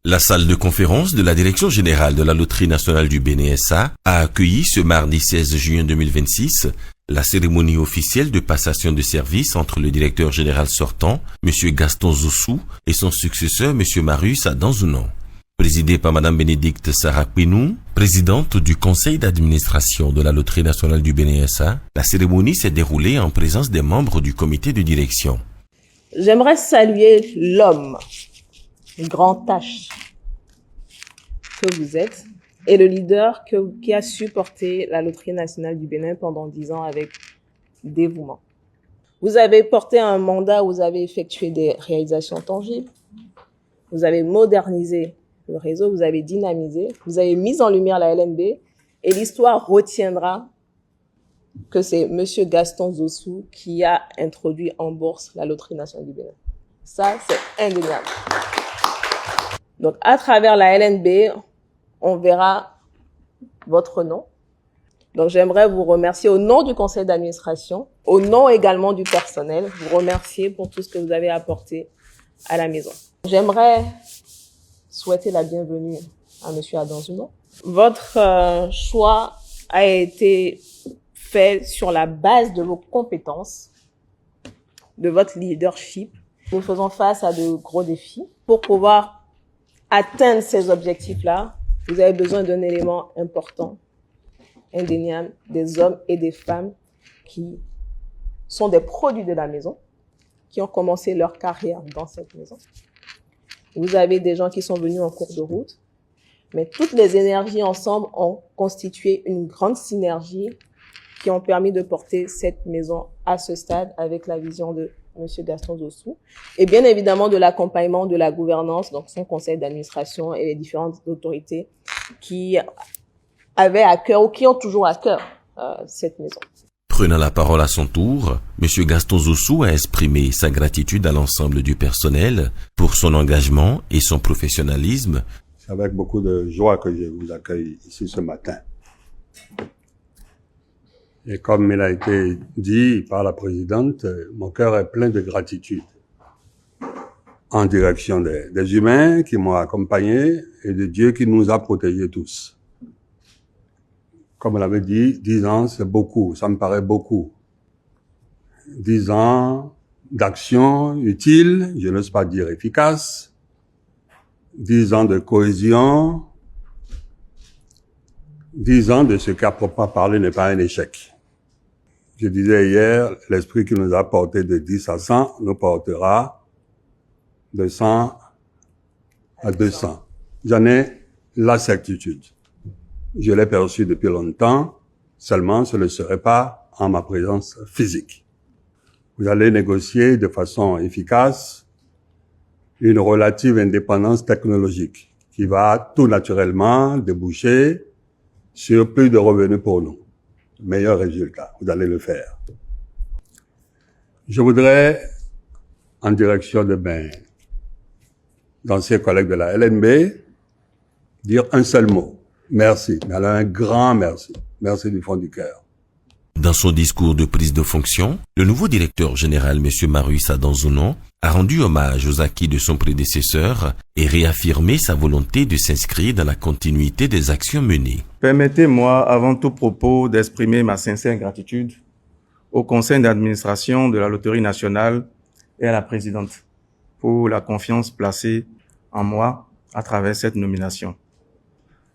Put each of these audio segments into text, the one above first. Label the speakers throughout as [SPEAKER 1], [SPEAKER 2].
[SPEAKER 1] La salle de conférence de la Direction générale de la Loterie nationale du Bénin SA a accueilli ce mardi 16 juin 2026 la cérémonie officielle de passation de service entre le directeur général sortant, M. Gaston Zossou, et son successeur, M. Marius Adanzounon. Présidée par Mme Bénédicte Sarah-Kouinou, présidente du conseil d'administration de la Loterie nationale du Bénin SA, la cérémonie s'est déroulée en présence des membres du comité de direction.
[SPEAKER 2] J'aimerais saluer l'homme, grand H, que vous êtes, et le leader qui a su porter la Loterie nationale du Bénin pendant 10 ans avec dévouement. Vous avez porté un mandat où vous avez effectué des réalisations tangibles, vous avez modernisé le réseau, vous avez dynamisé, vous avez mis en lumière la LNB, et l'histoire retiendra que c'est M. Gaston Zossou qui a introduit en bourse la Loterie nationale du Bénin. Ça, c'est indéniable. Donc, à travers la LNB, on verra votre nom. Donc, j'aimerais vous remercier au nom du conseil d'administration, au nom également du personnel, vous remercier pour tout ce que vous avez apporté à la maison. J'aimerais souhaiter la bienvenue à M. Adanzounon. Votre choix a été fait sur la base de vos compétences, de votre leadership. Nous faisons face à de gros défis. Pour pouvoir atteindre ces objectifs-là, vous avez besoin d'un élément important, indéniable, des hommes et des femmes qui sont des produits de la maison, qui ont commencé leur carrière dans cette maison. Vous avez des gens qui sont venus en cours de route, mais toutes les énergies ensemble ont constitué une grande synergie qui ont permis de porter cette maison à ce stade avec la vision de M. Gaston Zossou et bien évidemment de l'accompagnement de la gouvernance, donc son conseil d'administration et les différentes autorités qui avaient à cœur ou qui ont toujours à cœur cette maison.
[SPEAKER 1] Prenant la parole à son tour, M. Gaston Zossou a exprimé sa gratitude à l'ensemble du personnel pour son engagement et son professionnalisme.
[SPEAKER 3] C'est avec beaucoup de joie que je vous accueille ici ce matin. Et comme il a été dit par la présidente, mon cœur est plein de gratitude en direction des humains qui m'ont accompagné et de Dieu qui nous a protégés tous. Comme on l'avait dit, 10 ans, c'est beaucoup, ça me paraît beaucoup. 10 ans d'action utile, je n'ose pas dire efficace. 10 ans de cohésion. 10 ans de ce qu'à proprement parler n'est pas un échec. Je disais hier, l'esprit qui nous a porté de 10 à 100 nous portera de 100 à 200. J'en ai la certitude. Je l'ai perçu depuis longtemps, seulement ce ne serait pas en ma présence physique. Vous allez négocier de façon efficace une relative indépendance technologique qui va tout naturellement déboucher sur plus de revenus pour nous. Meilleur résultat, vous allez le faire. Je voudrais, en direction de mes d'anciens collègues de la LNB, dire un seul mot. Merci, mais alors un grand merci. Merci du fond du cœur.
[SPEAKER 1] Dans son discours de prise de fonction, le nouveau directeur général, M. Marius Adanzounon, a rendu hommage aux acquis de son prédécesseur et réaffirmé sa volonté de s'inscrire dans la continuité des actions menées.
[SPEAKER 4] Permettez-moi, avant tout propos, d'exprimer ma sincère gratitude au conseil d'administration de la Loterie nationale et à la présidente pour la confiance placée en moi à travers cette nomination.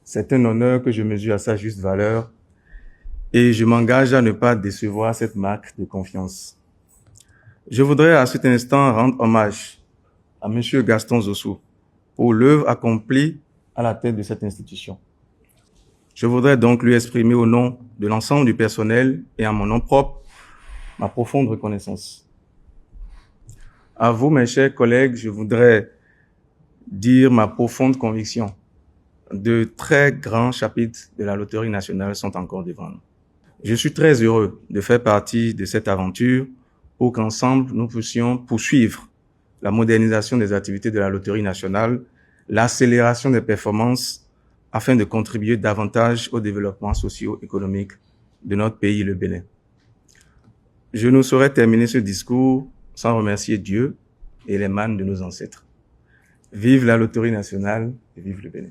[SPEAKER 4] C'est un honneur que je mesure à sa juste valeur et je m'engage à ne pas décevoir cette marque de confiance. Je voudrais à cet instant rendre hommage à M. Gaston Zossou pour l'œuvre accomplie à la tête de cette institution. Je voudrais donc lui exprimer au nom de l'ensemble du personnel et à mon nom propre ma profonde reconnaissance. À vous, mes chers collègues, je voudrais dire ma profonde conviction. De très grands chapitres de la Loterie nationale sont encore devant nous. Je suis très heureux de faire partie de cette aventure pour qu'ensemble nous puissions poursuivre la modernisation des activités de la Loterie nationale, l'accélération des performances afin de contribuer davantage au développement socio-économique de notre pays, le Bénin. Je ne saurais terminer ce discours sans remercier Dieu et les mânes de nos ancêtres. Vive la loterie nationale et vive le Bénin.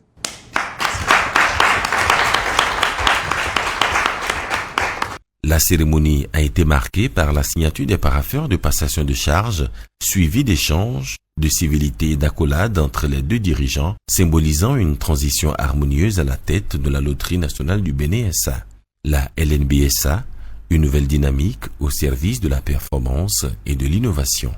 [SPEAKER 1] La cérémonie a été marquée par la signature des parapheurs de passation de charges, suivie d'échanges, de civilité et d'accolades entre les deux dirigeants, symbolisant une transition harmonieuse à la tête de la Loterie nationale du Bénin SA. La LNBSA, une nouvelle dynamique au service de la performance et de l'innovation.